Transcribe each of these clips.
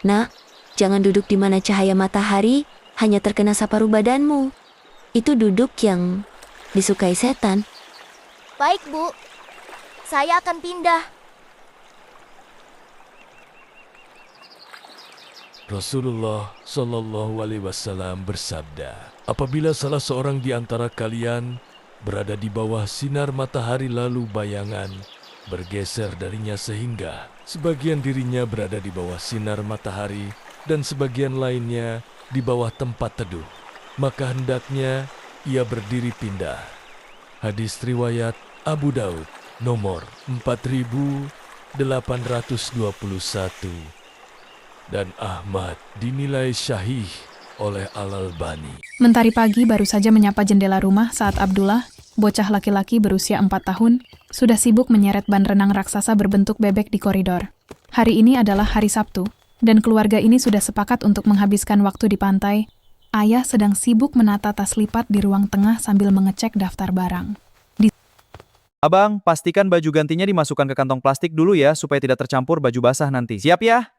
Nak, jangan duduk di mana cahaya matahari hanya terkena saparu badanmu. Itu duduk yang disukai setan. Baik, Bu. Saya akan pindah. Rasulullah Shallallahu Alaihi Wasallam bersabda, apabila salah seorang di antara kalian berada di bawah sinar matahari lalu bayangan bergeser darinya sehingga sebagian dirinya berada di bawah sinar matahari dan sebagian lainnya di bawah tempat teduh, maka hendaknya ia berdiri pindah. Hadis riwayat Abu Daud nomor 4821 dan Ahmad dinilai syahih oleh Al-Albani. Mentari pagi baru saja menyapa jendela rumah saat Abdullah, bocah laki-laki berusia 4 tahun, sudah sibuk menyeret ban renang raksasa berbentuk bebek di koridor. Hari ini adalah hari Sabtu, dan keluarga ini sudah sepakat untuk menghabiskan waktu di pantai. Ayah sedang sibuk menata tas lipat di ruang tengah sambil mengecek daftar barang. Abang, pastikan baju gantinya dimasukkan ke kantong plastik dulu ya, supaya tidak tercampur baju basah nanti. Siap ya?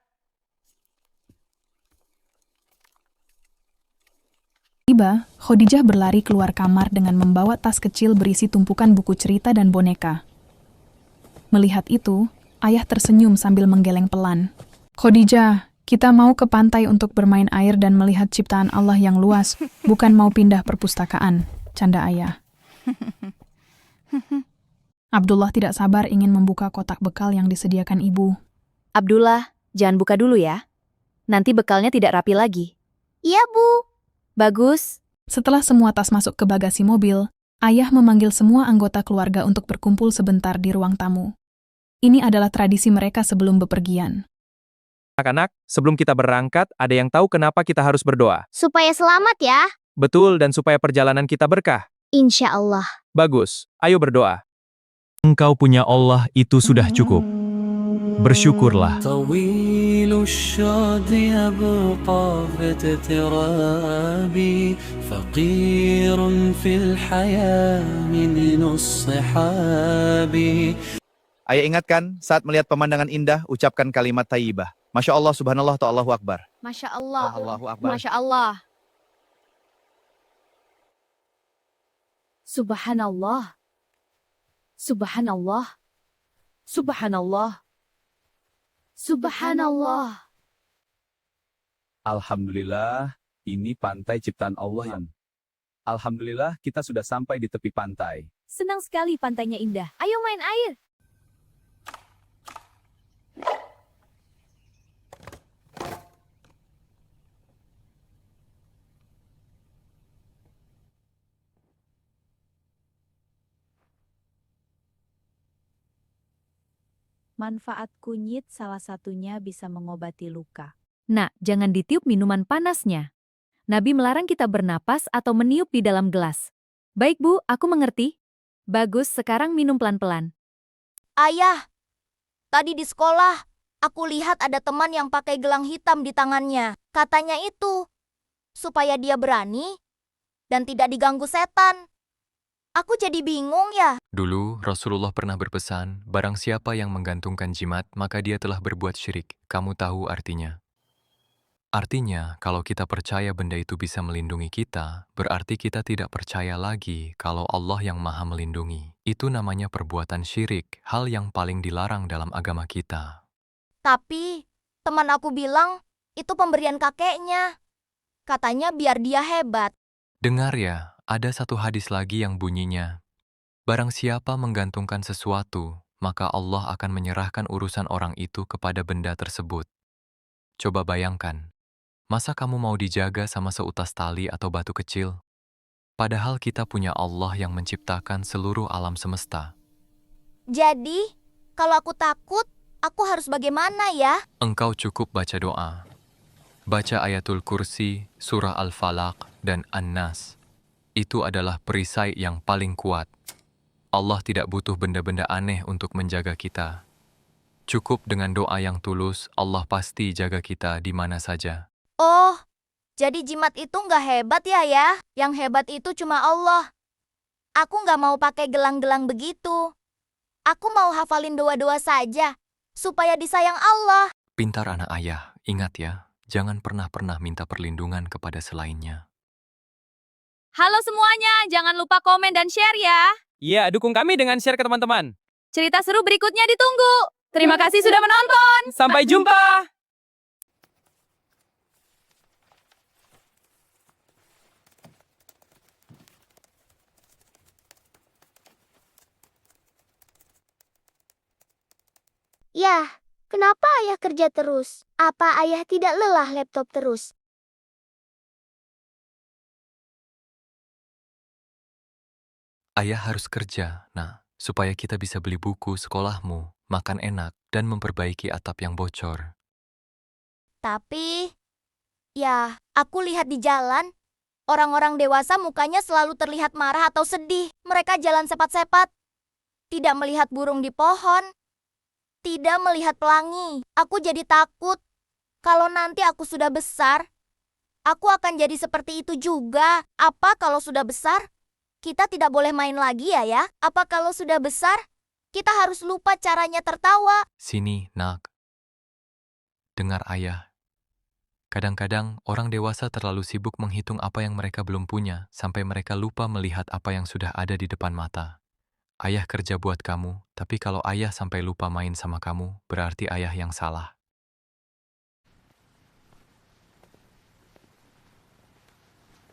Tiba, Khadijah berlari keluar kamar dengan membawa tas kecil berisi tumpukan buku cerita dan boneka. Melihat itu, ayah tersenyum sambil menggeleng pelan. Khadijah, kita mau ke pantai untuk bermain air dan melihat ciptaan Allah yang luas, bukan mau pindah perpustakaan, canda ayah. Abdullah tidak sabar ingin membuka kotak bekal yang disediakan ibu. Abdullah, jangan buka dulu ya. Nanti bekalnya tidak rapi lagi. Iya, Bu. Bagus. Setelah semua tas masuk ke bagasi mobil, ayah memanggil semua anggota keluarga untuk berkumpul sebentar di ruang tamu. Ini adalah tradisi mereka sebelum bepergian. Anak-anak, sebelum kita berangkat, ada yang tahu kenapa kita harus berdoa? Supaya selamat ya. Betul, dan supaya perjalanan kita berkah. Insya Allah. Bagus, ayo berdoa. Engkau punya Allah itu sudah cukup. Bersyukurlah. طويل الشعد يبقى فتترابي فقير في الحياة من الصحاب. Ayah ingatkan, saat melihat pemandangan indah, ucapkan kalimat thayyibah. Masya Allah, subhanallah, atau Allahu Akbar. Masya Allah. Allahu Akbar. Masya Allah. Subhanallah. Subhanallah. Subhanallah. Subhanallah. Alhamdulillah, ini pantai ciptaan Allah yang... Alhamdulillah, kita sudah sampai di tepi pantai. Senang sekali pantainya indah. Ayo main air. Manfaat kunyit salah satunya bisa mengobati luka. Nak, jangan ditiup minuman panasnya. Nabi melarang kita bernapas atau meniup di dalam gelas. Baik Bu, aku mengerti. Bagus, sekarang minum pelan-pelan. Ayah, tadi di sekolah, aku lihat ada teman yang pakai gelang hitam di tangannya. Katanya itu, supaya dia berani dan tidak diganggu setan. Aku jadi bingung ya. Dulu, Rasulullah pernah berpesan, barang siapa yang menggantungkan jimat, maka dia telah berbuat syirik. Kamu tahu artinya? Artinya, kalau kita percaya benda itu bisa melindungi kita, berarti kita tidak percaya lagi kalau Allah yang Maha Melindungi. Itu namanya perbuatan syirik, hal yang paling dilarang dalam agama kita. Tapi, teman aku bilang, itu pemberian kakeknya. Katanya biar dia hebat. Dengar ya, ada satu hadis lagi yang bunyinya, barang siapa menggantungkan sesuatu, maka Allah akan menyerahkan urusan orang itu kepada benda tersebut. Coba bayangkan, masa kamu mau dijaga sama seutas tali atau batu kecil? Padahal kita punya Allah yang menciptakan seluruh alam semesta. Jadi, kalau aku takut, aku harus bagaimana ya? Engkau cukup baca doa. Baca ayatul kursi, surah Al-Falaq, dan An-Nas. Itu adalah perisai yang paling kuat. Allah tidak butuh benda-benda aneh untuk menjaga kita. Cukup dengan doa yang tulus, Allah pasti jaga kita di mana saja. Oh, jadi jimat itu nggak hebat ya? Yang hebat itu cuma Allah. Aku nggak mau pakai gelang-gelang begitu. Aku mau hafalin doa-doa saja, supaya disayang Allah. Pintar anak ayah, ingat ya, jangan pernah minta perlindungan kepada selainnya. Halo semuanya, jangan lupa komen dan share ya. Iya, dukung kami dengan share ke teman-teman. Cerita seru berikutnya ditunggu. Terima kasih sudah menonton. Sampai jumpa! Yah, kenapa ayah kerja terus? Apa ayah tidak lelah laptop terus? Ayah harus kerja, nah, supaya kita bisa beli buku sekolahmu, makan enak, dan memperbaiki atap yang bocor. Tapi, ya, aku lihat di jalan, orang-orang dewasa mukanya selalu terlihat marah atau sedih. Mereka jalan sepat-sepat, tidak melihat burung di pohon, tidak melihat pelangi. Aku jadi takut, kalau nanti aku sudah besar, aku akan jadi seperti itu juga. Apa kalau sudah besar? Kita tidak boleh main lagi ya? Apa kalau sudah besar, kita harus lupa caranya tertawa? Sini, nak. Dengar ayah. Kadang-kadang orang dewasa terlalu sibuk menghitung apa yang mereka belum punya, sampai mereka lupa melihat apa yang sudah ada di depan mata. Ayah kerja buat kamu, tapi kalau ayah sampai lupa main sama kamu, berarti ayah yang salah.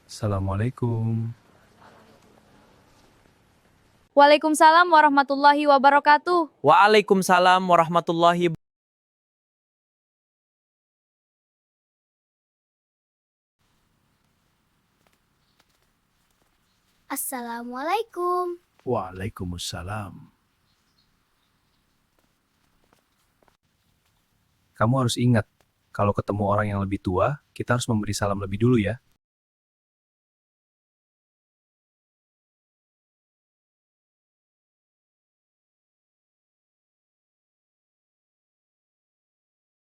Assalamualaikum. Waalaikumsalam warahmatullahi wabarakatuh. Waalaikumsalam warahmatullahi wabarakatuh. Assalamualaikum. Waalaikumsalam. Kamu harus ingat, kalau ketemu orang yang lebih tua, kita harus memberi salam lebih dulu ya.